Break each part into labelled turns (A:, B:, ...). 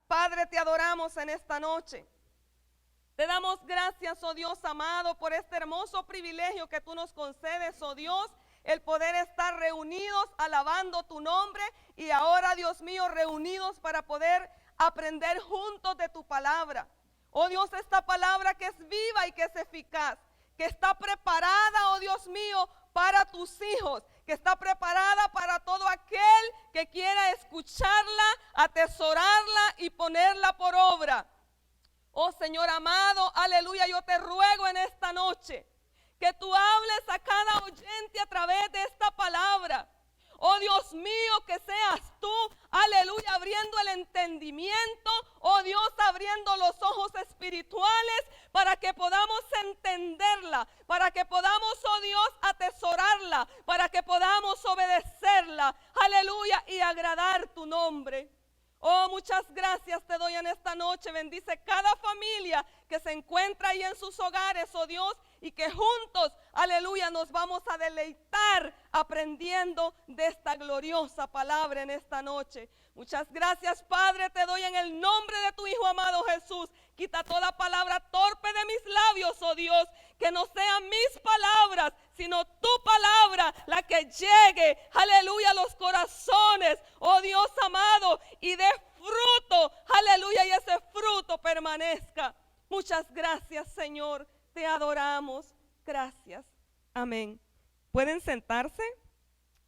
A: Padre, te adoramos en esta noche. Te damos gracias, oh Dios amado, por este hermoso privilegio que tú nos concedes, oh Dios, el poder estar reunidos alabando tu nombre y ahora, Dios mío, reunidos para poder aprender juntos de tu palabra. Oh Dios, esta palabra que es viva y que es eficaz, que está preparada, oh Dios mío, para tus hijos, que está preparada para todo aquel que quiera escucharla, atesorarla y ponerla por obra. Oh Señor amado, aleluya, yo te ruego en esta noche que tú hables a cada oyente a través de esta palabra. Oh Dios mío, que seas tú, aleluya, abriendo el entendimiento, oh Dios, abriendo los ojos espirituales para que podamos entenderla, para que podamos, oh Dios, atesorarla, para que podamos obedecerla, aleluya, y agradar tu nombre. Oh, muchas gracias te doy en esta noche. Bendice cada familia que se encuentra ahí en sus hogares, oh Dios, y que juntos, aleluya, nos vamos a deleitar aprendiendo de esta gloriosa palabra en esta noche. Muchas gracias, Padre, te doy en el nombre de tu Hijo amado Jesús. Quita toda palabra torpe de mis labios, oh Dios, que no sean mis palabras, sino tu palabra la que llegue, aleluya, a los corazones, oh Dios amado, y dé fruto, aleluya, y ese fruto permanezca. Muchas gracias, Señor, te adoramos, gracias, amén. ¿Pueden sentarse?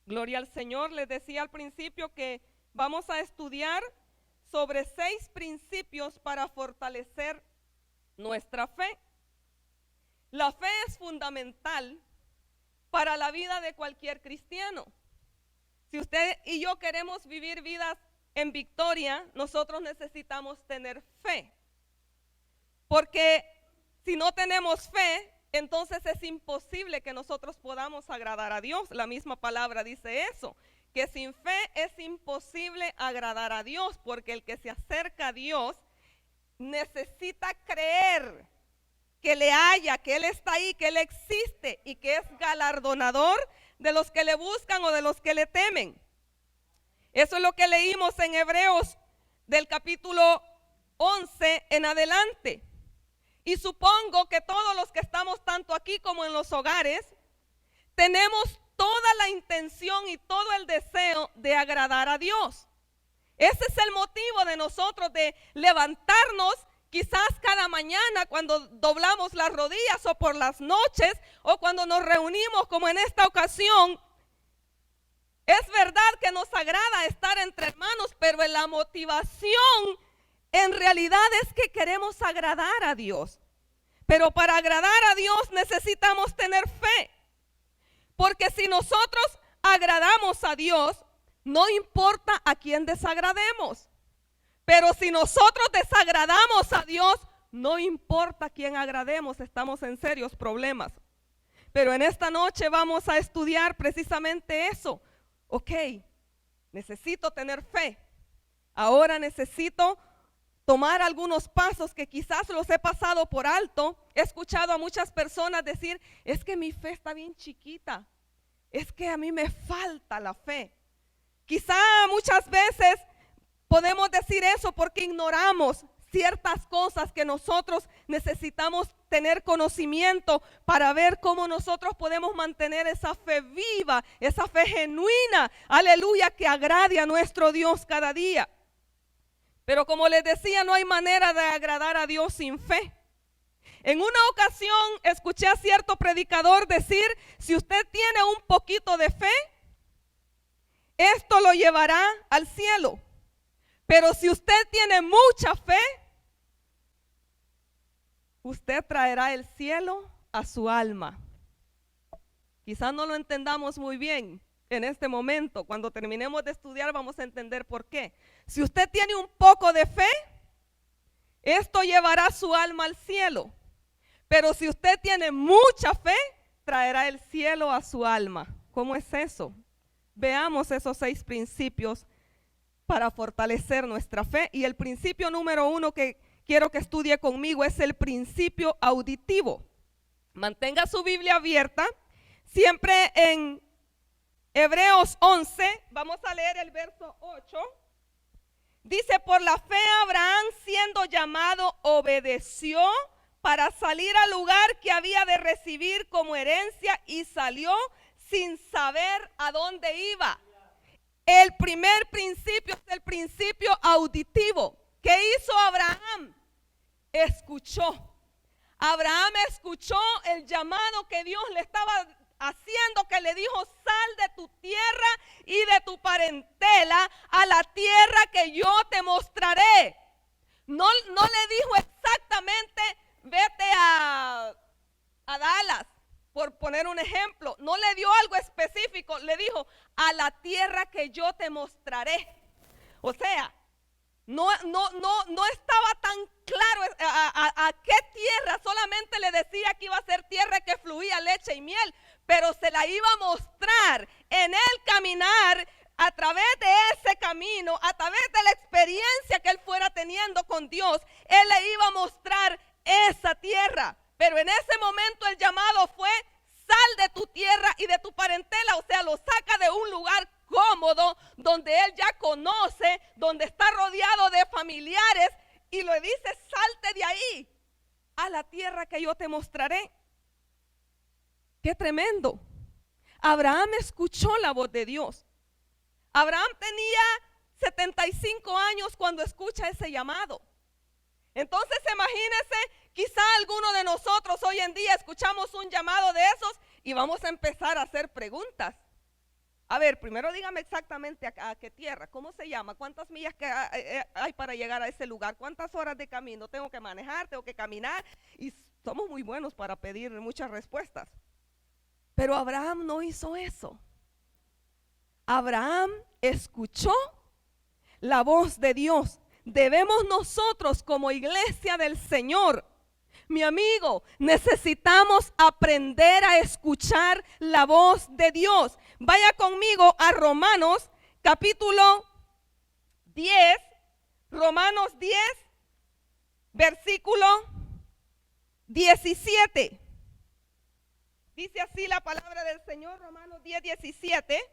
A: Gloria al Señor. Les decía al principio que vamos a estudiar sobre 6 principios para fortalecer nuestra fe. La fe es fundamental para la vida de cualquier cristiano. Si usted y yo queremos vivir vidas en victoria, nosotros necesitamos tener fe. Porque si no tenemos fe, entonces es imposible que nosotros podamos agradar a Dios. La misma palabra dice eso, que sin fe es imposible agradar a Dios, porque el que se acerca a Dios necesita creer que le haya, que Él está ahí, que Él existe y que es galardonador de los que le buscan o de los que le temen. Eso es lo que leímos en Hebreos del capítulo 11 en adelante. Y supongo que todos los que estamos tanto aquí como en los hogares tenemos toda la intención y todo el deseo de agradar a Dios. Ese es el motivo de nosotros de levantarnos quizás cada mañana cuando doblamos las rodillas o por las noches o cuando nos reunimos como en esta ocasión. Es verdad que nos agrada estar entre hermanos, pero en la motivación en realidad es que queremos agradar a Dios. Pero para agradar a Dios necesitamos tener fe. Porque si nosotros agradamos a Dios, no importa a quién desagrademos. Pero si nosotros desagradamos a Dios, no importa a quién agrademos, estamos en serios problemas. Pero en esta noche vamos a estudiar precisamente eso. Ok, necesito tener fe. Ahora necesito tomar algunos pasos que quizás los he pasado por alto. He escuchado a muchas personas decir, es que mi fe está bien chiquita, es que a mí me falta la fe. Quizá muchas veces podemos decir eso porque ignoramos ciertas cosas que nosotros necesitamos tener conocimiento para ver cómo nosotros podemos mantener esa fe viva, esa fe genuina, aleluya, que agrade a nuestro Dios cada día. Pero como les decía, no hay manera de agradar a Dios sin fe. En una ocasión escuché a cierto predicador decir, si usted tiene un poquito de fe, esto lo llevará al cielo. Pero si usted tiene mucha fe, usted traerá el cielo a su alma. Quizás no lo entendamos muy bien en este momento. Cuando terminemos de estudiar vamos a entender por qué. Si usted tiene un poco de fe, esto llevará su alma al cielo. Pero si usted tiene mucha fe, traerá el cielo a su alma. ¿Cómo es eso? Veamos esos 6 principios para fortalecer nuestra fe. Y el principio número 1 que quiero que estudie conmigo es el principio auditivo. Mantenga su Biblia abierta. Siempre en Hebreos 11, vamos a leer el verso 8. Dice, por la fe Abraham, siendo llamado, obedeció para salir al lugar que había de recibir como herencia, y salió sin saber a dónde iba. El primer principio es el principio auditivo. ¿Qué hizo Abraham? Escuchó. Abraham escuchó el llamado que Dios le estaba haciendo, que le dijo: sal de tu tierra y de tu parentela a la tierra que yo te mostraré. No le dijo exactamente vete a Dallas, por poner un ejemplo. No le dio algo específico, le dijo a la tierra que yo te mostraré. O sea, no estaba tan claro a qué tierra, solamente le decía que iba a ser tierra que fluía leche y miel, pero se la iba a mostrar en el caminar, a través de ese camino, a través de la experiencia que él fuera teniendo con Dios. Él le iba a mostrar esa tierra, pero en ese momento el llamado fue: sal de tu tierra y de tu parentela. O sea, lo saca de un lugar cómodo, donde él ya conoce, donde está rodeado de familiares, y le dice: salte de ahí a la tierra que yo te mostraré. ¡Qué tremendo! Abraham escuchó la voz de Dios. Abraham tenía 75 años cuando escucha ese llamado. Entonces imagínense, quizá alguno de nosotros hoy en día escuchamos un llamado de esos y vamos a empezar a hacer preguntas. A ver, primero dígame exactamente a qué tierra, cómo se llama, cuántas millas hay para llegar a ese lugar, cuántas horas de camino tengo que manejar, tengo que caminar. Y somos muy buenos para pedir muchas respuestas. Pero Abraham no hizo eso. Abraham escuchó la voz de Dios. Debemos nosotros, como iglesia del Señor, mi amigo, necesitamos aprender a escuchar la voz de Dios. Vaya conmigo a Romanos capítulo 10, Romanos 10, versículo 17. Dice así la palabra del Señor, Romanos 10, 17.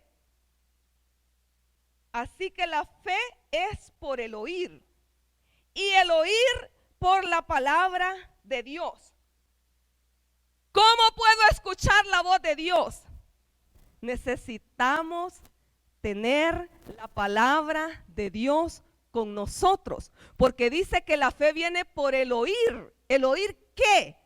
A: Así que la fe es por el oír, y el oír por la palabra de Dios. ¿Cómo puedo escuchar la voz de Dios? Necesitamos tener la palabra de Dios con nosotros, porque dice que la fe viene por el oír. ¿El oír qué?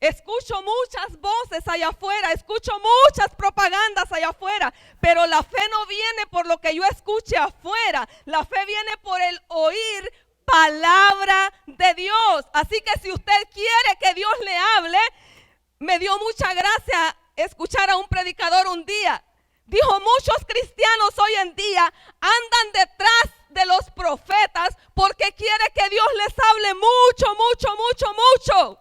A: Escucho muchas voces allá afuera, escucho muchas propagandas allá afuera, pero la fe no viene por lo que yo escuche afuera. La fe viene por el oír palabra de Dios. Así que si usted quiere que Dios le hable, me dio mucha gracia escuchar a un predicador un día. Dijo: muchos cristianos hoy en día andan detrás de los profetas porque quiere que Dios les hable mucho, mucho, mucho, mucho.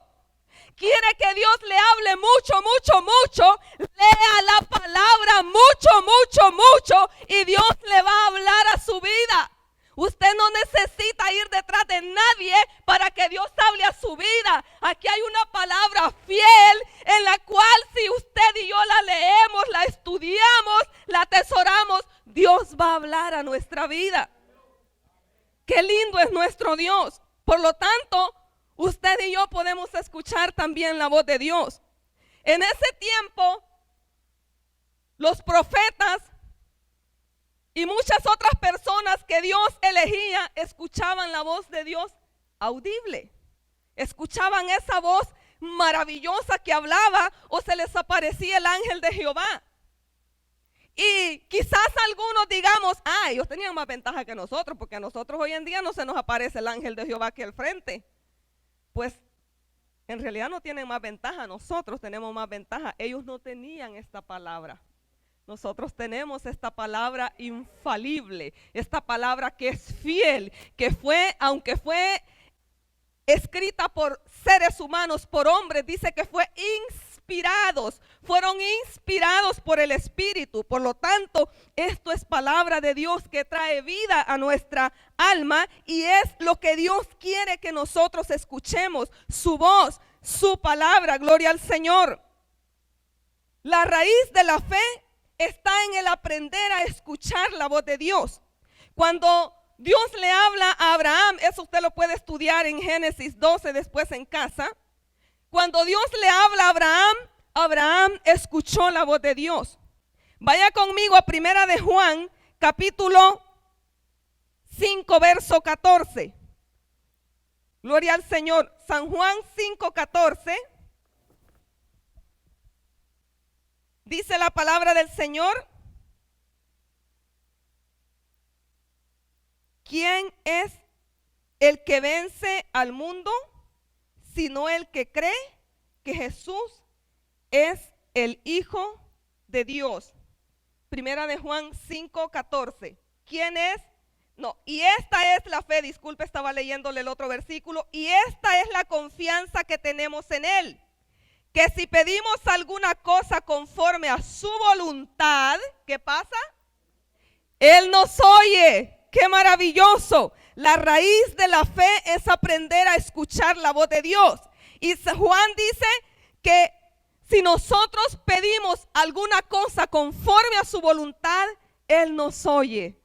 A: Quiere que Dios le hable mucho, mucho, mucho. Lea la palabra mucho, mucho, mucho, y Dios le va a hablar a su vida. Usted no necesita ir detrás de nadie para que Dios hable a su vida. Aquí hay una palabra fiel en la cual, si usted y yo la leemos, la estudiamos, la atesoramos, Dios va a hablar a nuestra vida. Qué lindo es nuestro Dios. Por lo tanto, usted y yo podemos escuchar también la voz de Dios. En ese tiempo, los profetas y muchas otras personas que Dios elegía escuchaban la voz de Dios audible. Escuchaban esa voz maravillosa que hablaba, o se les aparecía el ángel de Jehová. Y quizás algunos digamos: ellos tenían más ventaja que nosotros, porque a nosotros hoy en día no se nos aparece el ángel de Jehová aquí al frente. Pues en realidad no tienen más ventaja, nosotros tenemos más ventaja. Ellos no tenían esta palabra. Nosotros tenemos esta palabra infalible, esta palabra que es fiel, que aunque fue escrita por seres humanos, por hombres, dice que fueron inspirados por el Espíritu. Por lo tanto, esto es palabra de Dios que trae vida a nuestra alma, y es lo que Dios quiere que nosotros escuchemos, su voz, su palabra. Gloria al Señor. La raíz de la fe está en el aprender a escuchar la voz de Dios. Cuando Dios le habla a Abraham, eso usted lo puede estudiar en Génesis 12 después en casa. Cuando Dios le habla a Abraham, Abraham escuchó la voz de Dios. Vaya conmigo a Primera de Juan, capítulo 5, verso 14. Gloria al Señor. San Juan 5, 14. Dice la palabra del Señor. ¿Quién es el que vence al mundo, sino el que cree que Jesús es el Hijo de Dios? Primera de Juan 5, 14. ¿Quién es? No, y esta es la fe, disculpe, estaba leyéndole el otro versículo, y esta es la confianza que tenemos en Él, que si pedimos alguna cosa conforme a su voluntad, ¿qué pasa? Él nos oye. ¡Qué maravilloso! La raíz de la fe es aprender a escuchar la voz de Dios. Y Juan dice que si nosotros pedimos alguna cosa conforme a su voluntad, Él nos oye.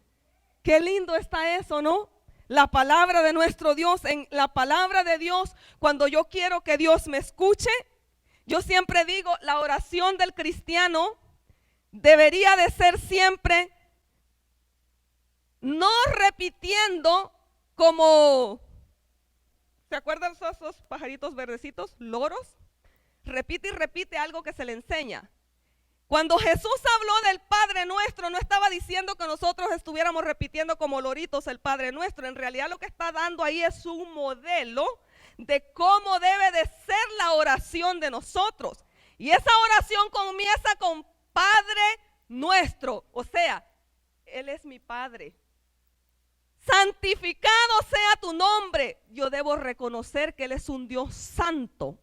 A: Qué lindo está eso, ¿no? La palabra de nuestro Dios, en la palabra de Dios, cuando yo quiero que Dios me escuche, yo siempre digo, la oración del cristiano debería de ser siempre no repitiendo como, ¿se acuerdan esos pajaritos verdecitos? Loros. Repite y repite algo que se le enseña. Cuando Jesús habló del Padre Nuestro, no estaba diciendo que nosotros estuviéramos repitiendo como loritos el Padre Nuestro. En realidad lo que está dando ahí es un modelo de cómo debe de ser la oración de nosotros. Y esa oración comienza con Padre Nuestro. O sea, Él es mi Padre. Santificado sea tu nombre. Yo debo reconocer que Él es un Dios santo.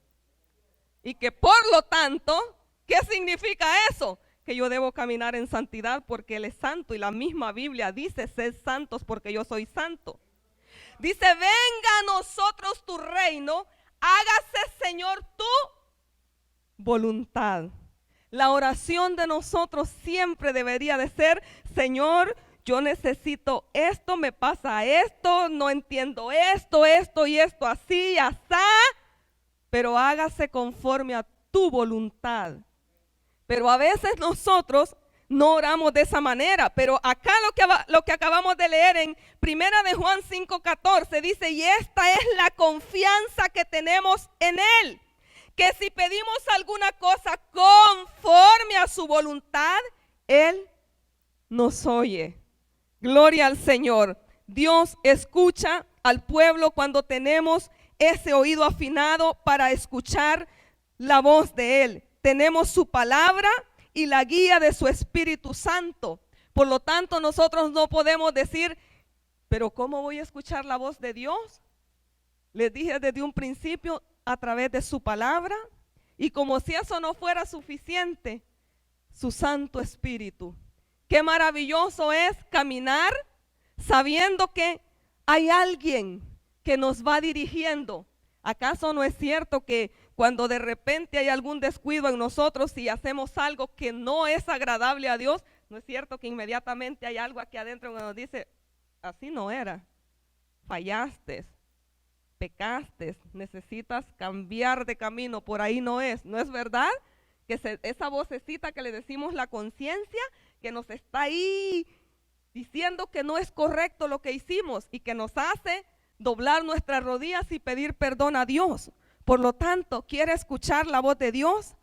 A: Y que por lo tanto, ¿qué significa eso? Que yo debo caminar en santidad porque Él es santo. Y la misma Biblia dice, sed santos porque yo soy santo. Dice, venga a nosotros tu reino, hágase Señor tu voluntad. La oración de nosotros siempre debería de ser, Señor, yo necesito esto, me pasa esto, no entiendo esto y esto, así, asá, pero hágase conforme a tu voluntad. Pero a veces nosotros no oramos de esa manera, pero acá lo que acabamos de leer en Primera de Juan 5:14 dice, y esta es la confianza que tenemos en Él, que si pedimos alguna cosa conforme a su voluntad, Él nos oye. Gloria al Señor. Dios escucha al pueblo cuando tenemos ese oído afinado para escuchar la voz de Él. Tenemos su palabra y la guía de su Espíritu Santo. Por lo tanto, nosotros no podemos decir, pero ¿cómo voy a escuchar la voz de Dios? Les dije desde un principio, a través de su palabra, y como si eso no fuera suficiente, su Santo Espíritu. Qué maravilloso es caminar sabiendo que hay alguien que nos va dirigiendo. ¿Acaso no es cierto que cuando de repente hay algún descuido en nosotros y hacemos algo que no es agradable a Dios, no es cierto que inmediatamente hay algo aquí adentro que nos dice, así no era, fallaste, pecaste, necesitas cambiar de camino, por ahí no es verdad? Que esa vocecita que le decimos la conciencia, que nos está ahí diciendo que no es correcto lo que hicimos y que nos hace doblar nuestras rodillas y pedir perdón a Dios. Por lo tanto, ¿quiere escuchar la voz de Dios?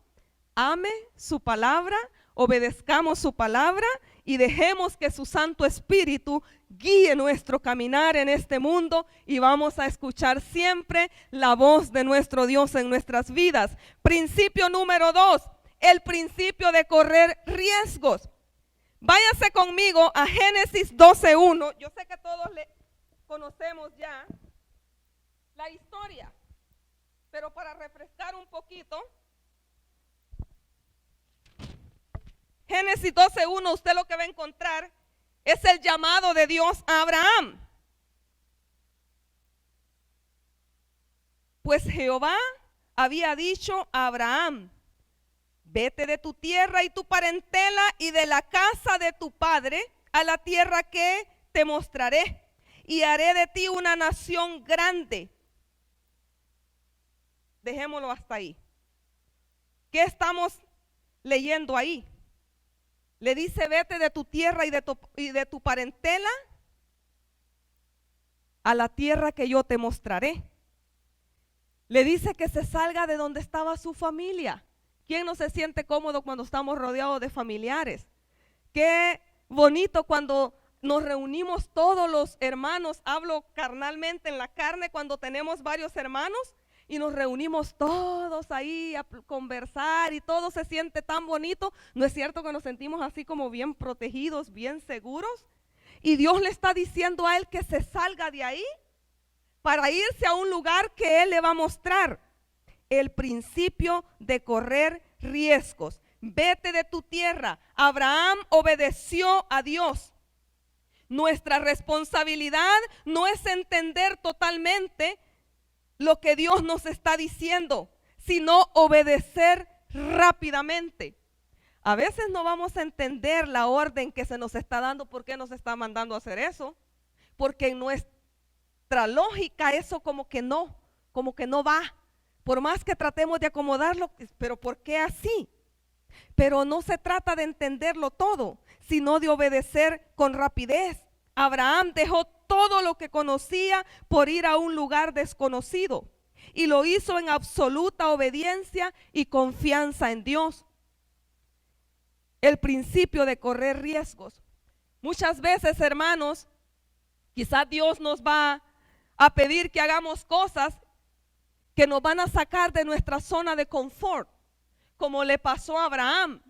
A: Ame su palabra, obedezcamos su palabra y dejemos que su Santo Espíritu guíe nuestro caminar en este mundo y vamos a escuchar siempre la voz de nuestro Dios en nuestras vidas. Principio número 2, el principio de correr riesgos. Váyase conmigo a Génesis 12:1. Yo sé que todos le conocemos ya la historia, pero para refrescar un poquito, Génesis 12:1, usted lo que va a encontrar es el llamado de Dios a Abraham. Pues Jehová había dicho a Abraham, vete de tu tierra y tu parentela y de la casa de tu padre a la tierra que te mostraré. y haré de ti una nación grande. Dejémoslo hasta ahí. ¿Qué estamos leyendo ahí? Le dice, vete de tu tierra y de tu parentela a la tierra que yo te mostraré. Le dice que se salga de donde estaba su familia. ¿Quién no se siente cómodo cuando estamos rodeados de familiares? Qué bonito cuando nos reunimos todos los hermanos, hablo carnalmente en la carne, cuando tenemos varios hermanos y nos reunimos todos ahí a conversar y todo se siente tan bonito. ¿No es cierto que nos sentimos así como bien protegidos, bien seguros? Y Dios le está diciendo a él que se salga de ahí para irse a un lugar que él le va a mostrar. El principio de correr riesgos. Vete de tu tierra. Abraham obedeció a Dios. Nuestra responsabilidad no es entender totalmente lo que Dios nos está diciendo, sino obedecer rápidamente. A veces no vamos a entender la orden que se nos está dando, por qué nos está mandando a hacer eso, porque en nuestra lógica eso como que no va. Por más que tratemos de acomodarlo, pero ¿por qué así? Pero no se trata de entenderlo todo, sino de obedecer con rapidez. Abraham dejó todo lo que conocía por ir a un lugar desconocido y lo hizo en absoluta obediencia y confianza en Dios. El principio de correr riesgos. Muchas veces, hermanos, quizás Dios nos va a pedir que hagamos cosas que nos van a sacar de nuestra zona de confort, como le pasó a Abraham.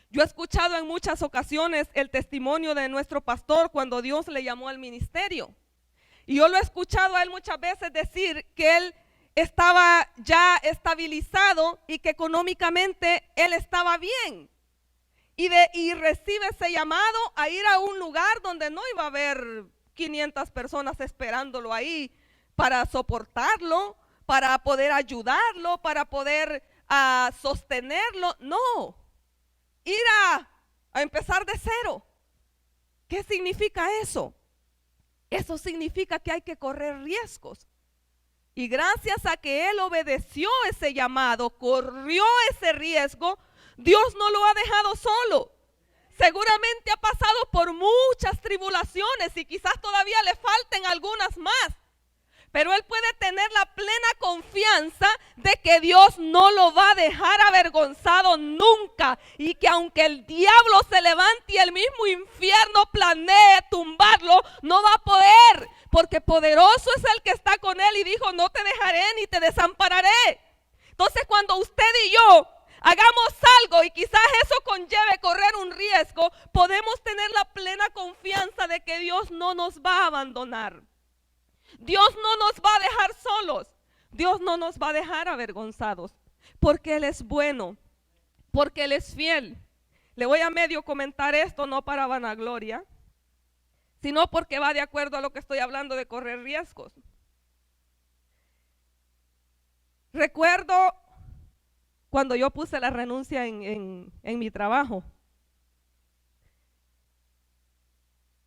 A: Yo he escuchado en muchas ocasiones el testimonio de nuestro pastor cuando Dios le llamó al ministerio. Y yo lo he escuchado a él muchas veces decir que él estaba ya estabilizado y que económicamente él estaba bien. Y recibe ese llamado a ir a un lugar donde no iba a haber 500 personas esperándolo ahí para soportarlo, para poder ayudarlo, para poder sostenerlo. No, ir a empezar de cero. ¿Qué significa eso? Eso significa que hay que correr riesgos. Y gracias a que él obedeció ese llamado, corrió ese riesgo, Dios no lo ha dejado solo. Seguramente ha pasado por muchas tribulaciones y quizás todavía le falten algunas más. Pero él puede tener la plena confianza de que Dios no lo va a dejar avergonzado nunca. Y que aunque el diablo se levante y el mismo infierno planee tumbarlo, no va a poder. Porque poderoso es el que está con él y dijo, no te dejaré ni te desampararé. Entonces cuando usted y yo hagamos algo y quizás eso conlleve correr un riesgo, podemos tener la plena confianza de que Dios no nos va a abandonar. Dios no nos va a dejar solos. Dios no nos va a dejar avergonzados. Porque Él es bueno. Porque Él es fiel. Le voy a medio comentar esto, no para vanagloria, sino porque va de acuerdo a lo que estoy hablando de correr riesgos. Recuerdo cuando yo puse la renuncia en mi trabajo.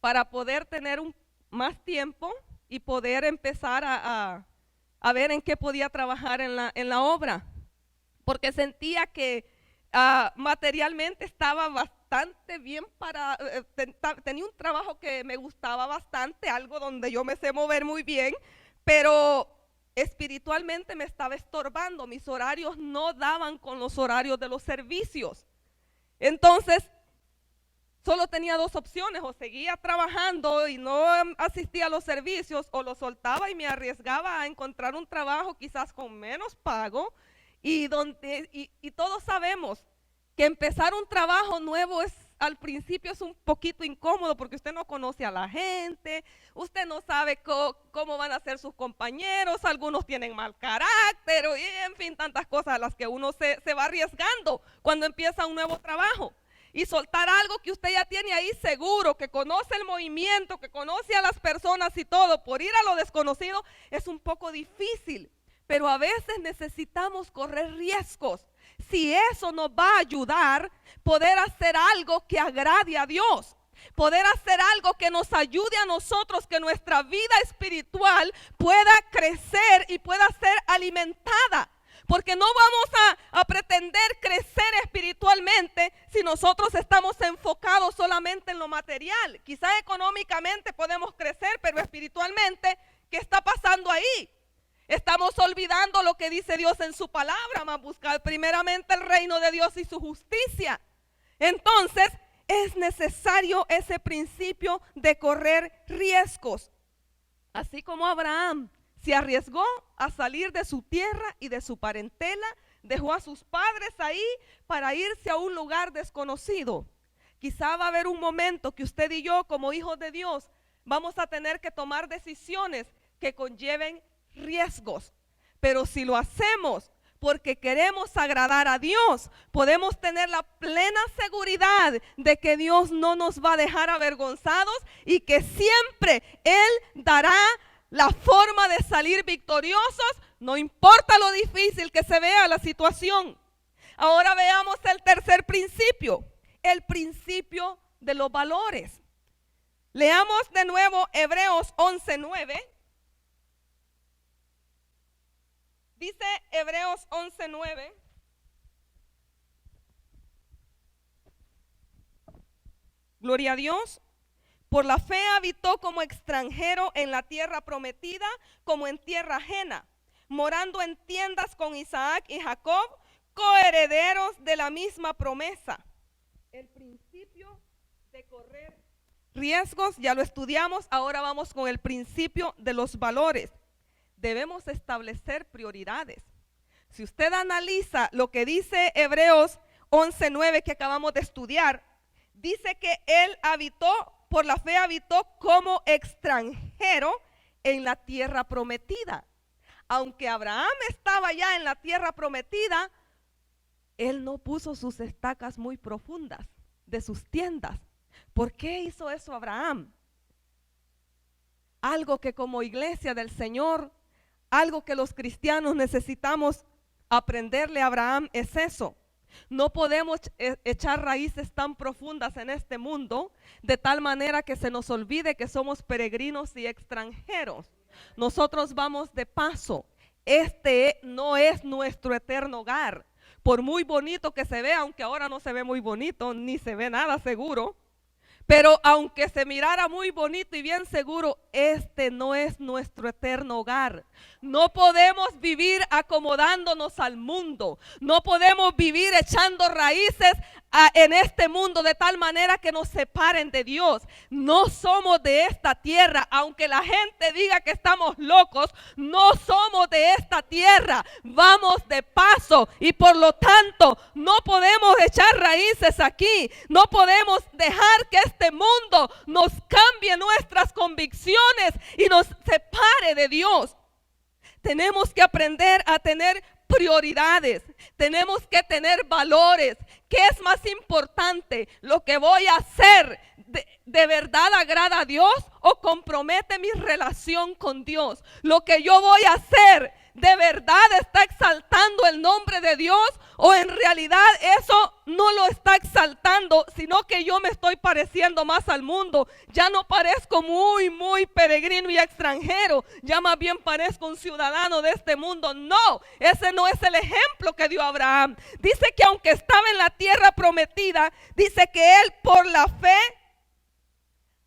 A: Para poder tener más tiempo y poder empezar a ver en qué podía trabajar en la obra, porque sentía que materialmente estaba bastante bien tenía un trabajo que me gustaba bastante, algo donde yo me sé mover muy bien, pero espiritualmente me estaba estorbando, mis horarios no daban con los horarios de los servicios. Entonces solo tenía dos opciones, o seguía trabajando y no asistía a los servicios, o lo soltaba y me arriesgaba a encontrar un trabajo quizás con menos pago, y todos sabemos que empezar un trabajo nuevo al principio es un poquito incómodo porque usted no conoce a la gente, usted no sabe cómo van a ser sus compañeros, algunos tienen mal carácter, y en fin, tantas cosas a las que uno se va arriesgando cuando empieza un nuevo trabajo. Y soltar algo que usted ya tiene ahí seguro, que conoce el movimiento, que conoce a las personas y todo, por ir a lo desconocido, es un poco difícil. Pero a veces necesitamos correr riesgos. Si eso nos va a ayudar, poder hacer algo que agrade a Dios. poder hacer algo que nos ayude a nosotros, que nuestra vida espiritual pueda crecer y pueda ser alimentada. Porque no vamos a pretender crecer espiritualmente si nosotros estamos enfocados solamente en lo material. Quizás económicamente podemos crecer, pero espiritualmente, ¿qué está pasando ahí? Estamos olvidando lo que dice Dios en su palabra, más buscar primeramente el reino de Dios y su justicia. Entonces, es necesario ese principio de correr riesgos. Así como Abraham se arriesgó a salir de su tierra y de su parentela, dejó a sus padres ahí para irse a un lugar desconocido. Quizá va a haber un momento que usted y yo, como hijos de Dios, vamos a tener que tomar decisiones que conlleven riesgos. Pero si lo hacemos porque queremos agradar a Dios, podemos tener la plena seguridad de que Dios no nos va a dejar avergonzados y que siempre Él dará la forma de salir victoriosos, no importa lo difícil que se vea la situación. Ahora veamos el tercer principio, el principio de los valores. Leamos de nuevo Hebreos 11:9. Dice Hebreos 11:9. Gloria a Dios. Por la fe habitó como extranjero en la tierra prometida, como en tierra ajena, morando en tiendas con Isaac y Jacob, coherederos de la misma promesa. El principio de correr riesgos, ya lo estudiamos, ahora vamos con el principio de los valores. Debemos establecer prioridades. Si usted analiza lo que dice Hebreos 11:9 que acabamos de estudiar, dice que él habitó, por la fe habitó como extranjero en la tierra prometida. Aunque Abraham estaba ya en la tierra prometida, él no puso sus estacas muy profundas de sus tiendas. ¿Por qué hizo eso Abraham? Algo que como iglesia del Señor, algo que los cristianos necesitamos aprenderle a Abraham es eso. No podemos echar raíces tan profundas en este mundo de tal manera que se nos olvide que somos peregrinos y extranjeros. Nosotros vamos de paso. Este no es nuestro eterno hogar. Por muy bonito que se vea, aunque ahora no se ve muy bonito, ni se ve nada seguro, pero aunque se mirara muy bonito y bien seguro, este no es nuestro eterno hogar. No podemos vivir acomodándonos al mundo. No podemos vivir echando raíces en este mundo de tal manera que nos separen de Dios. No somos de esta tierra. Aunque la gente diga que estamos locos, no somos de esta tierra. Vamos de paso y por lo tanto no podemos echar raíces aquí. No podemos dejar que este mundo nos cambie nuestras convicciones y nos separe de Dios. Tenemos que aprender a tener prioridades, tenemos que tener valores. ¿Qué es más importante? ¿Lo que voy a hacer de verdad agrada a Dios o compromete mi relación con Dios? ¿Lo que yo voy a hacer de verdad está exaltando el nombre de Dios o en realidad eso no lo está exaltando, sino que yo me estoy pareciendo más al mundo? Ya no parezco muy peregrino y extranjero, ya más bien parezco un ciudadano de este mundo. No, ese no es el ejemplo que dio Abraham. Dice que aunque estaba en la tierra prometida, dice que él por la fe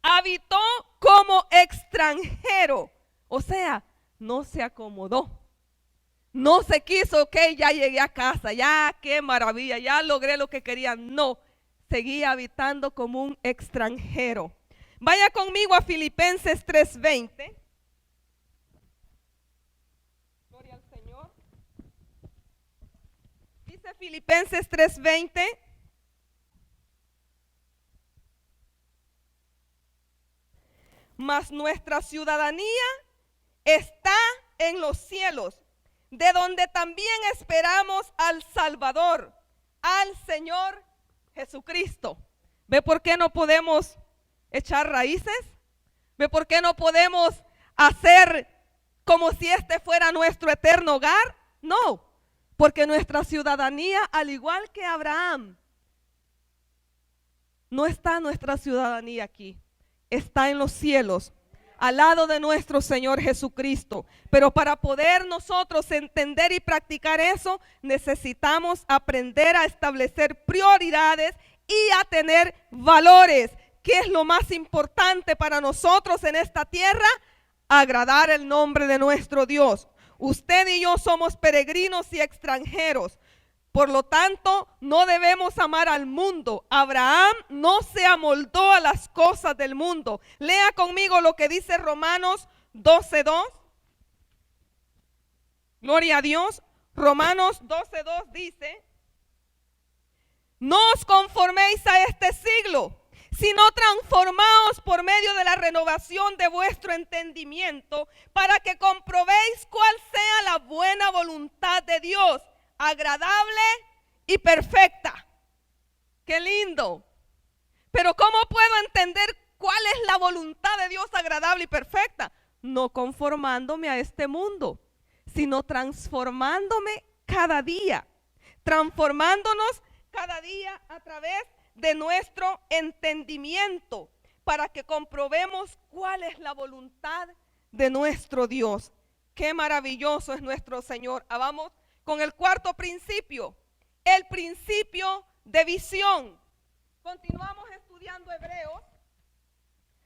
A: habitó como extranjero. O sea, no se acomodó. No se quiso, ok, ya llegué a casa, ya qué maravilla, ya logré lo que quería. No, seguía habitando como un extranjero. Vaya conmigo a Filipenses 3:20. Gloria al Señor. Dice Filipenses 3:20. Mas nuestra ciudadanía está en los cielos, de donde también esperamos al Salvador, al Señor Jesucristo. ¿Ve por qué no podemos echar raíces? ¿Ve por qué no podemos hacer como si este fuera nuestro eterno hogar? No, porque nuestra ciudadanía, al igual que Abraham, no está nuestra ciudadanía aquí, está en los cielos, al lado de nuestro Señor Jesucristo. Pero para poder nosotros entender y practicar eso, necesitamos aprender a establecer prioridades y a tener valores. ¿Qué es lo más importante para nosotros en esta tierra? Agradar el nombre de nuestro Dios. Usted y yo somos peregrinos y extranjeros. Por lo tanto, no debemos amar al mundo. Abraham no se amoldó a las cosas del mundo. Lea conmigo lo que dice Romanos 12:2. Gloria a Dios. Romanos 12:2 dice: no os conforméis a este siglo, sino transformaos por medio de la renovación de vuestro entendimiento, para que comprobéis cuál sea la buena voluntad de Dios, agradable y perfecta. Qué lindo. Pero ¿cómo puedo entender cuál es la voluntad de Dios agradable y perfecta? No conformándome a este mundo, sino transformándome cada día, transformándonos cada día a través de nuestro entendimiento, para que comprobemos cuál es la voluntad de nuestro Dios. Qué maravilloso es nuestro Señor. Vamos con el cuarto principio, el principio de visión. Continuamos estudiando Hebreos.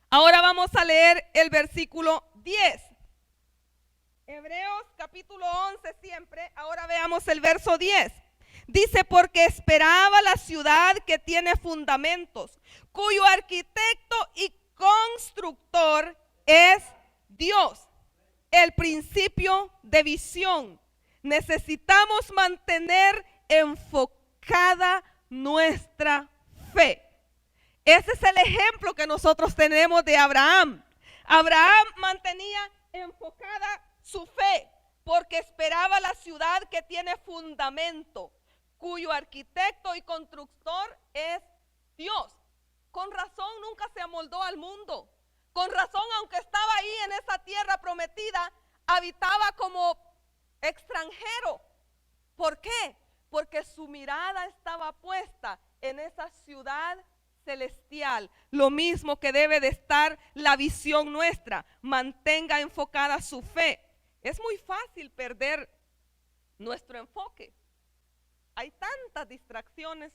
A: Ahora vamos a leer el versículo 10. Hebreos capítulo 11 siempre. Ahora veamos el verso 10. Dice: porque esperaba la ciudad que tiene fundamentos, cuyo arquitecto y constructor es Dios. El principio de visión. Necesitamos mantener enfocada nuestra fe. Ese es el ejemplo que nosotros tenemos de Abraham. Abraham mantenía enfocada su fe porque esperaba la ciudad que tiene fundamento, cuyo arquitecto y constructor es Dios. Con razón nunca se amoldó al mundo. Con razón, aunque estaba ahí en esa tierra prometida, habitaba como extranjero. ¿Por qué? Porque su mirada estaba puesta en esa ciudad celestial. Lo mismo que debe de estar la visión nuestra. Mantenga enfocada su fe. Es muy fácil perder nuestro enfoque. Hay tantas distracciones,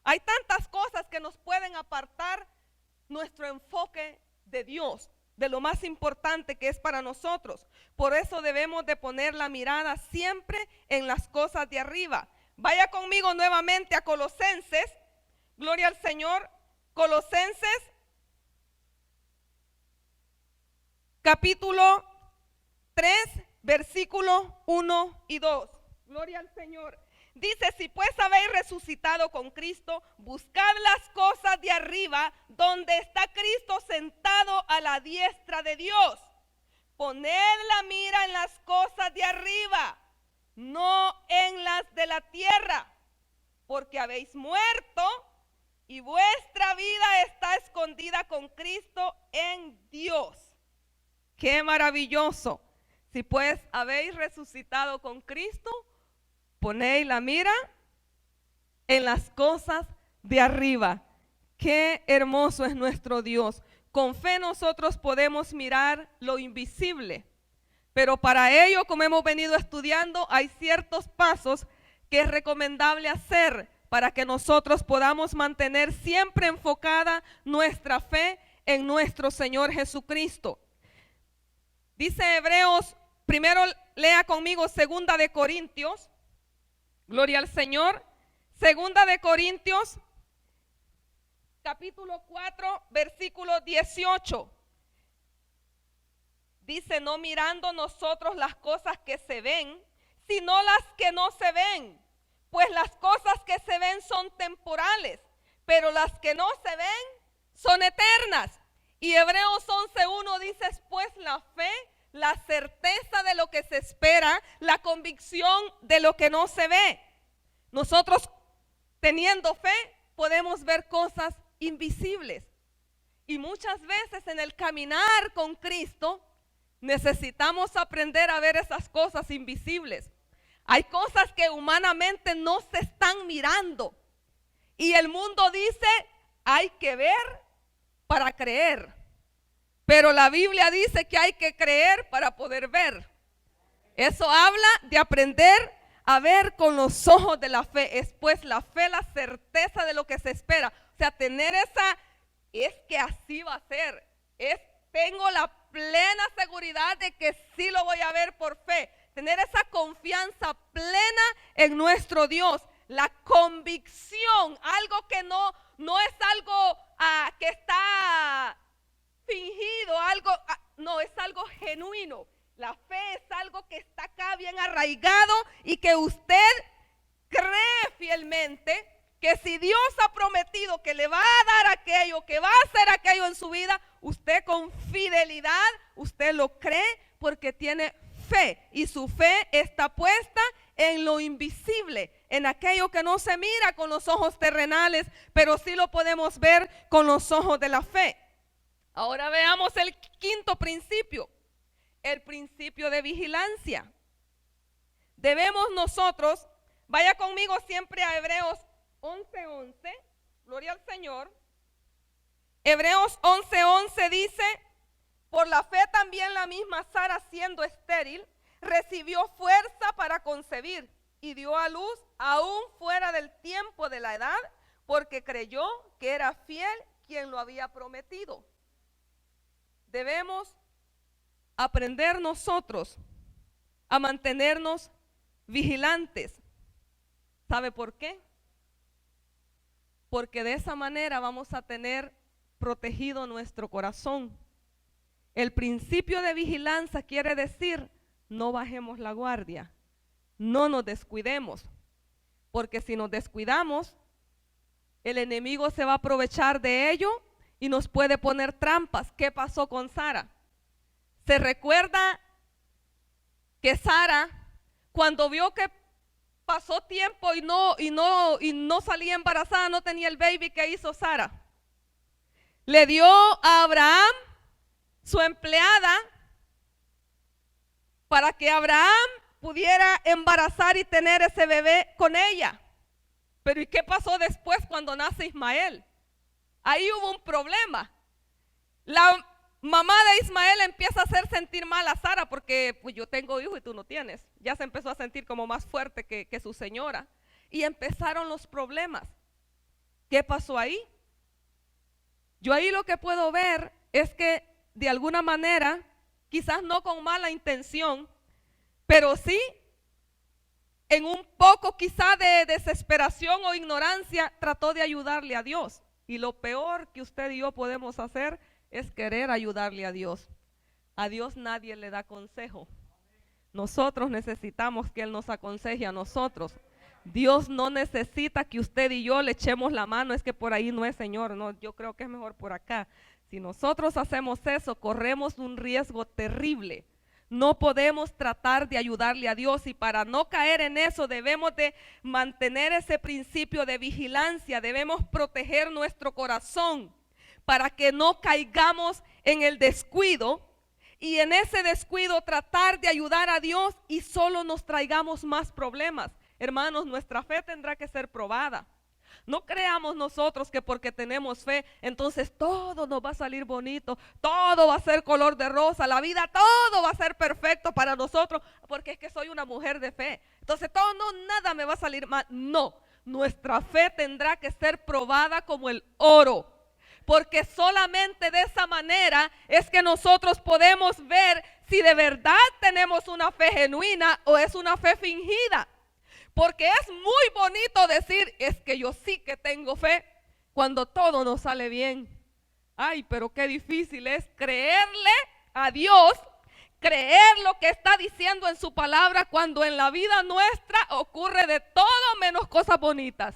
A: hay tantas cosas que nos pueden apartar nuestro enfoque de Dios, de lo más importante que es para nosotros. Por eso debemos de poner la mirada siempre en las cosas de arriba. Vaya conmigo nuevamente a Colosenses. Gloria al Señor. Colosenses capítulo 3, versículo 1 y 2. Gloria al Señor. Dice: si pues habéis resucitado con Cristo, buscad las cosas de arriba, donde está Cristo sentado a la diestra de Dios. Poned la mira en las cosas de arriba, no en las de la tierra, porque habéis muerto y vuestra vida está escondida con Cristo en Dios. Qué maravilloso. Si pues habéis resucitado con Cristo, ponéis la mira en las cosas de arriba. Qué hermoso es nuestro Dios. Con fe nosotros podemos mirar lo invisible, pero para ello, como hemos venido estudiando, hay ciertos pasos que es recomendable hacer para que nosotros podamos mantener siempre enfocada nuestra fe en nuestro Señor Jesucristo. Dice Hebreos, primero lea conmigo 2 de Corintios. Gloria al Señor. 2 de Corintios, capítulo 4, versículo 18. Dice: no mirando nosotros las cosas que se ven, sino las que no se ven. Pues las cosas que se ven son temporales, pero las que no se ven son eternas. Y Hebreos 11:1 dice: pues la fe, la certeza de lo que se espera, la convicción de lo que no se ve. Nosotros, teniendo fe, podemos ver cosas invisibles. Y muchas veces en el caminar con Cristo necesitamos aprender a ver esas cosas invisibles. Hay cosas que humanamente no se están mirando. Y el mundo dice: hay que ver para creer. Pero la Biblia dice que hay que creer para poder ver. Eso habla de aprender a ver con los ojos de la fe. Es pues la fe, la certeza de lo que se espera. O sea, tener esa, es que así va a ser. Tengo la plena seguridad de que sí lo voy a ver por fe. Tener esa confianza plena en nuestro Dios. La convicción, algo que no es algo que está fingido, no, es algo genuino. La fe es algo que está acá bien arraigado y que usted cree fielmente que si Dios ha prometido que le va a dar aquello, que va a hacer aquello en su vida, usted con fidelidad, usted lo cree porque tiene fe, y su fe está puesta en lo invisible, en aquello que no se mira con los ojos terrenales, pero sí lo podemos ver con los ojos de la fe. Ahora veamos el quinto principio, el principio de vigilancia. Debemos nosotros, vaya conmigo siempre a Hebreos 11:11, gloria al Señor. Hebreos 11:11 dice: por la fe también la misma Sara, siendo estéril, recibió fuerza para concebir y dio a luz aún fuera del tiempo de la edad, porque creyó que era fiel quien lo había prometido. Debemos aprender nosotros a mantenernos vigilantes. ¿Sabe por qué? Porque de esa manera vamos a tener protegido nuestro corazón. El principio de vigilancia quiere decir: no bajemos la guardia, no nos descuidemos, porque si nos descuidamos, el enemigo se va a aprovechar de ello y nos puede poner trampas. ¿Qué pasó con Sara? Se recuerda que Sara, cuando vio que pasó tiempo y no salía embarazada, no tenía el baby, ¿qué hizo Sara? Le dio a Abraham, su empleada, para que Abraham pudiera embarazar y tener ese bebé con ella. Pero ¿y qué pasó después cuando nace Ismael? Ahí hubo un problema. La mamá de Ismael empieza a hacer sentir mal a Sara porque pues yo tengo hijo y tú no tienes. Ya se empezó a sentir como más fuerte que su señora. Y empezaron los problemas. ¿Qué pasó ahí? Yo ahí lo que puedo ver es que de alguna manera, quizás no con mala intención, pero sí en un poco quizá de desesperación o ignorancia, trató de ayudarle a Dios. Y lo peor que usted y yo podemos hacer es querer ayudarle a Dios. A Dios nadie le da consejo. Nosotros necesitamos que Él nos aconseje a nosotros. Dios no necesita que usted y yo le echemos la mano, es que por ahí no es, Señor, no, yo creo que es mejor por acá. Si nosotros hacemos eso, corremos un riesgo terrible. No podemos tratar de ayudarle a Dios, y para no caer en eso debemos de mantener ese principio de vigilancia. Debemos proteger nuestro corazón para que no caigamos en el descuido, y en ese descuido tratar de ayudar a Dios y solo nos traigamos más problemas. Hermanos, nuestra fe tendrá que ser probada. No creamos nosotros que porque tenemos fe, entonces todo nos va a salir bonito, todo va a ser color de rosa, la vida, todo va a ser perfecto para nosotros, porque es que soy una mujer de fe. Entonces nada me va a salir mal. No, nuestra fe tendrá que ser probada como el oro, porque solamente de esa manera es que nosotros podemos ver si de verdad tenemos una fe genuina o es una fe fingida. Porque es muy bonito decir, es que yo sí que tengo fe, cuando todo nos sale bien. Ay, pero qué difícil es creerle a Dios, creer lo que está diciendo en su palabra, cuando en la vida nuestra ocurre de todo menos cosas bonitas.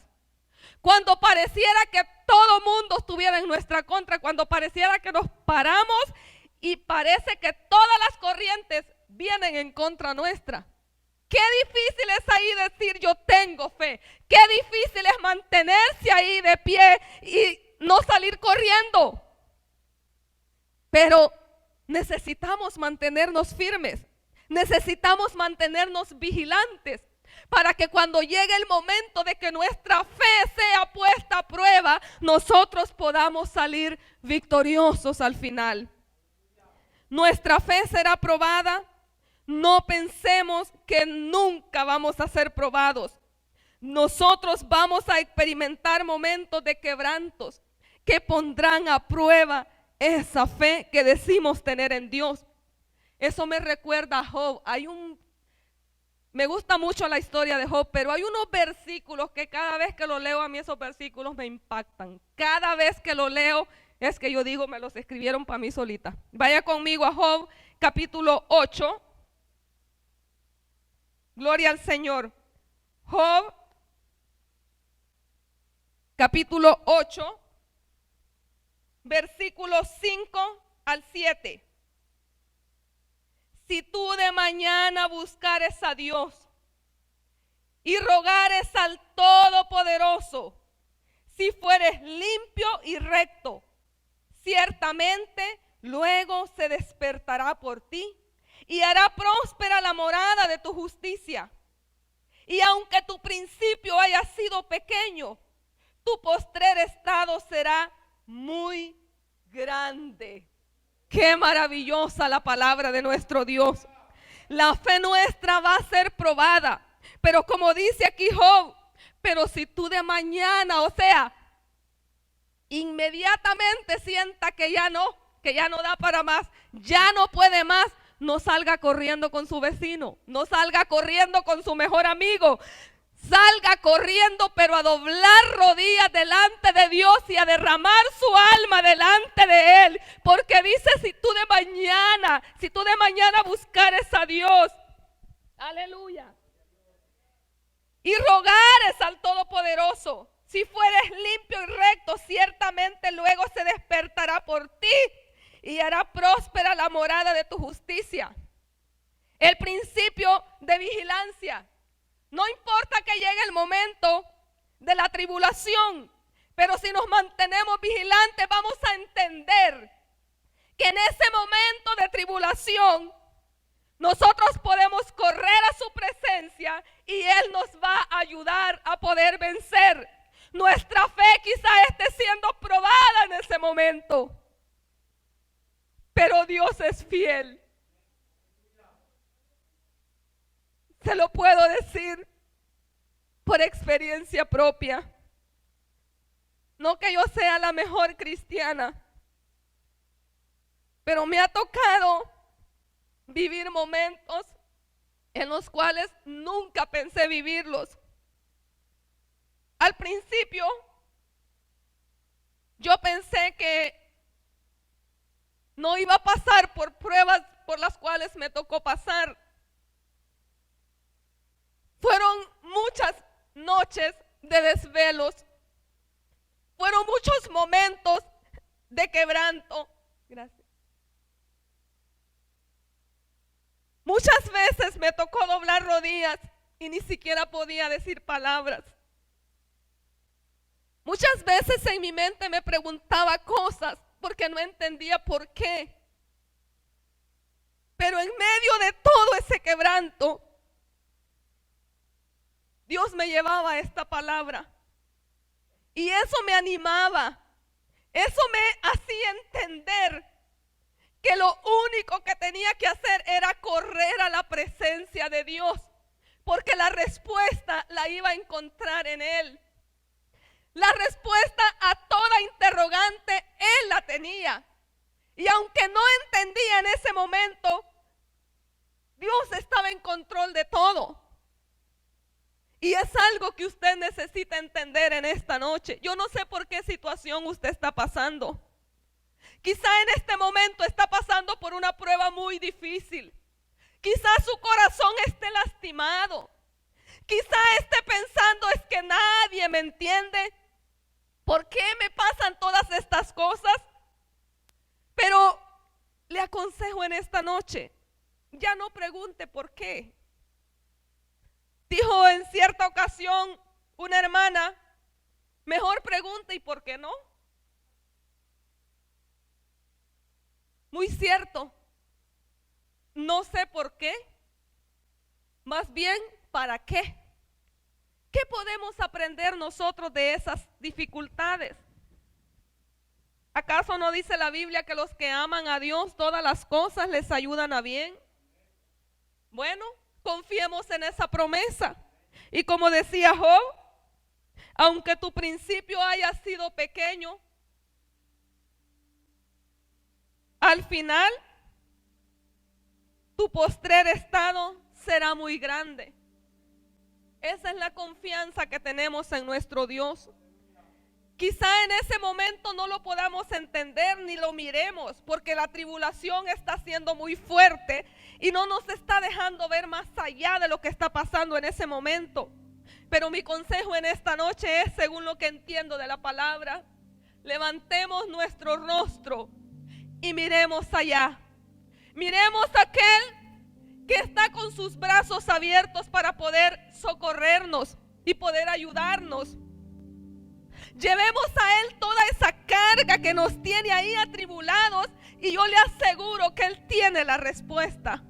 A: Cuando pareciera que todo mundo estuviera en nuestra contra, cuando pareciera que nos paramos y parece que todas las corrientes vienen en contra nuestra. Qué difícil es ahí decir yo tengo fe. Qué difícil es mantenerse ahí de pie y no salir corriendo. Pero necesitamos mantenernos firmes. Necesitamos mantenernos vigilantes. para que cuando llegue el momento de que nuestra fe sea puesta a prueba, nosotros podamos salir victoriosos al final. Nuestra fe será probada. No pensemos que nunca vamos a ser probados. Nosotros vamos a experimentar momentos de quebrantos que pondrán a prueba esa fe que decimos tener en Dios. Eso me recuerda a Job. Me gusta mucho la historia de Job, pero hay unos versículos que cada vez que lo leo, a mí esos versículos me impactan. Cada vez que lo leo es que yo digo, me los escribieron para mí solita. Vaya conmigo a Job capítulo 8. Gloria al Señor. Job capítulo 8, versículos 5 al 7. Si tú de mañana buscares a Dios y rogares al Todopoderoso, si fueres limpio y recto, ciertamente luego se despertará por ti y hará próspera la morada de tu justicia. Y aunque tu principio haya sido pequeño, tu postrer estado será muy grande. Qué maravillosa la palabra de nuestro Dios. La fe nuestra va a ser probada, pero como dice aquí Job, pero si tú de mañana, o sea, inmediatamente sienta que ya no da para más, ya no puede más, no salga corriendo con su vecino, no salga corriendo con su mejor amigo. Salga corriendo, pero a doblar rodillas delante de Dios y a derramar su alma delante de Él. Porque dice, si tú de mañana buscares a Dios, aleluya, y rogares al Todopoderoso, si fueres limpio y recto, ciertamente luego se despertará por ti y hará próspera la morada de tu justicia. El principio de vigilancia. No importa que llegue el momento de la tribulación, pero si nos mantenemos vigilantes vamos a entender que en ese momento de tribulación nosotros podemos correr a su presencia y Él nos va a ayudar a poder vencer. Nuestra fe quizá esté siendo probada en ese momento, pero Dios es fiel. Se lo puedo decir por experiencia propia. No que yo sea la mejor cristiana, pero me ha tocado vivir momentos en los cuales nunca pensé vivirlos. Al principio, yo pensé que no iba a pasar por pruebas por las cuales me tocó pasar. Fueron muchas noches de desvelos. Fueron muchos momentos de quebranto. Gracias. Muchas veces me tocó doblar rodillas y ni siquiera podía decir palabras. Muchas veces en mi mente me preguntaba cosas porque no entendía por qué. Pero en medio de todo ese quebranto, Dios me llevaba a esta palabra y eso me animaba, eso me hacía entender que lo único que tenía que hacer era correr a la presencia de Dios, porque la respuesta la iba a encontrar en Él. La respuesta a toda interrogante Él la tenía, y aunque no entendía en ese momento, Dios estaba en control de todo. Y es algo que usted necesita entender en esta noche. Yo no sé por qué situación usted está pasando. Quizá en este momento está pasando por una prueba muy difícil. Quizá su corazón esté lastimado. Quizá esté pensando, es que nadie me entiende. ¿Por qué me pasan todas estas cosas? Pero le aconsejo en esta noche, ya no pregunte por qué. Dijo en cierta ocasión una hermana, mejor pregunte y por qué no. Muy cierto. No sé por qué, más bien para qué. ¿Qué podemos aprender nosotros de esas dificultades? ¿Acaso no dice la Biblia que los que aman a Dios todas las cosas les ayudan a bien? Bueno, confiemos en esa promesa. Y como decía Job, aunque tu principio haya sido pequeño, al final tu postrer estado será muy grande. Esa es la confianza que tenemos en nuestro Dios. Quizá en ese momento no lo podamos entender ni lo miremos, porque la tribulación está siendo muy fuerte y no nos está dejando ver más allá de lo que está pasando en ese momento. Pero mi consejo en esta noche es, según lo que entiendo de la palabra, levantemos nuestro rostro y miremos allá. Miremos a aquel que está con sus brazos abiertos para poder socorrernos y poder ayudarnos. Llevemos a Él toda esa carga que nos tiene ahí atribulados y yo le aseguro que Él tiene la respuesta.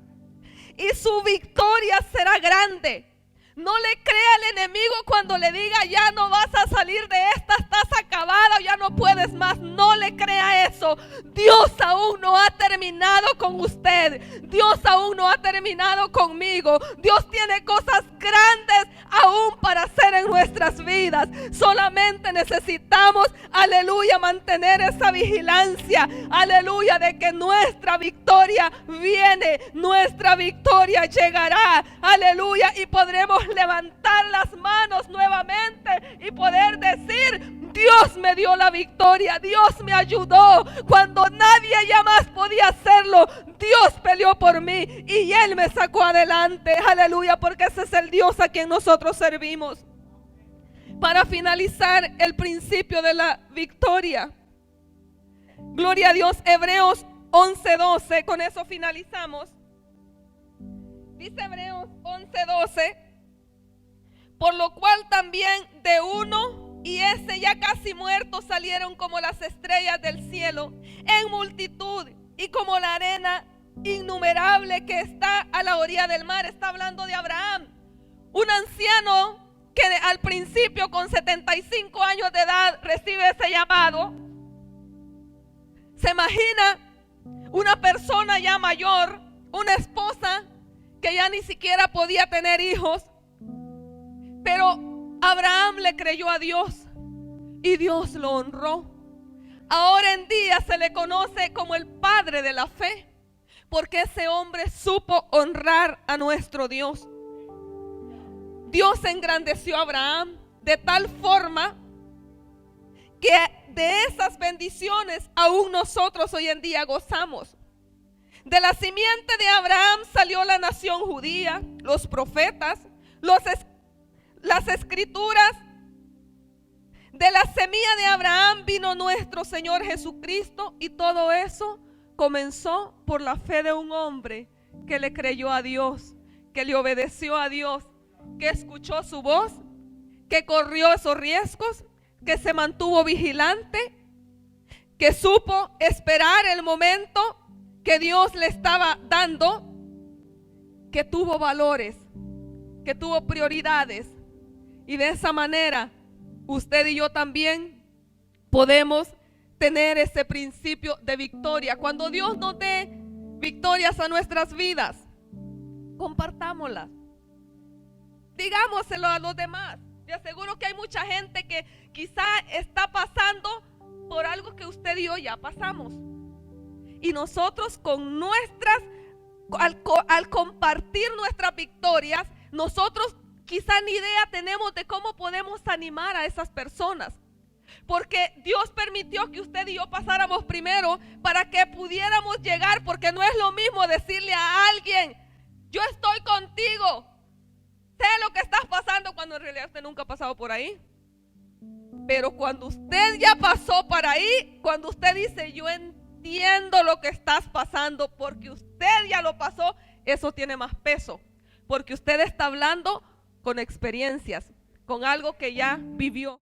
A: Y su victoria será grande. No le crea al enemigo cuando le diga ya no vas a salir de esta, estás acabada, ya no puedes más. No le crea eso. Dios aún no ha terminado con usted. Dios aún no ha terminado conmigo. Dios tiene cosas grandes aún para hacer en nuestras vidas. Solamente necesitamos, aleluya, mantener esa vigilancia. Aleluya, de que nuestra victoria viene. Nuestra victoria llegará. Aleluya, y podremos levantar las manos nuevamente y poder decir: Dios me dio la victoria, Dios me ayudó cuando nadie ya más podía hacerlo. Dios peleó por mí y Él me sacó adelante. Aleluya, porque ese es el Dios a quien nosotros servimos. Para finalizar, el principio de la victoria, gloria a Dios, Hebreos 11:12, con eso finalizamos. Dice Hebreos 11:12: por lo cual también de uno, y ese ya casi muerto, salieron como las estrellas del cielo en multitud y como la arena innumerable que está a la orilla del mar. Está hablando de Abraham, un anciano que al principio con 75 años de edad recibe ese llamado. Se imagina una persona ya mayor, una esposa que ya ni siquiera podía tener hijos. Pero Abraham le creyó a Dios y Dios lo honró. Ahora en día se le conoce como el padre de la fe, porque ese hombre supo honrar a nuestro Dios. Dios engrandeció a Abraham de tal forma que de esas bendiciones aún nosotros hoy en día gozamos. De la simiente de Abraham salió la nación judía, los profetas, las escrituras. De la semilla de Abraham vino nuestro Señor Jesucristo, y todo eso comenzó por la fe de un hombre que le creyó a Dios, que le obedeció a Dios, que escuchó su voz, que corrió esos riesgos, que se mantuvo vigilante, que supo esperar el momento que Dios le estaba dando, que tuvo valores, que tuvo prioridades. Y de esa manera, usted y yo también podemos tener ese principio de victoria. Cuando Dios nos dé victorias a nuestras vidas, compartámoslas. Digámoselo a los demás. Te aseguro que hay mucha gente que quizá está pasando por algo que usted y yo ya pasamos. Y nosotros con nuestras, al compartir nuestras victorias, nosotros quizá ni idea tenemos de cómo podemos animar a esas personas. Porque Dios permitió que usted y yo pasáramos primero para que pudiéramos llegar, porque no es lo mismo decirle a alguien: yo estoy contigo, sé lo que estás pasando, cuando en realidad usted nunca ha pasado por ahí. Pero cuando usted ya pasó por ahí, cuando usted dice: yo entiendo lo que estás pasando, porque usted ya lo pasó, eso tiene más peso, porque usted está hablando con experiencias, con algo que ya vivió.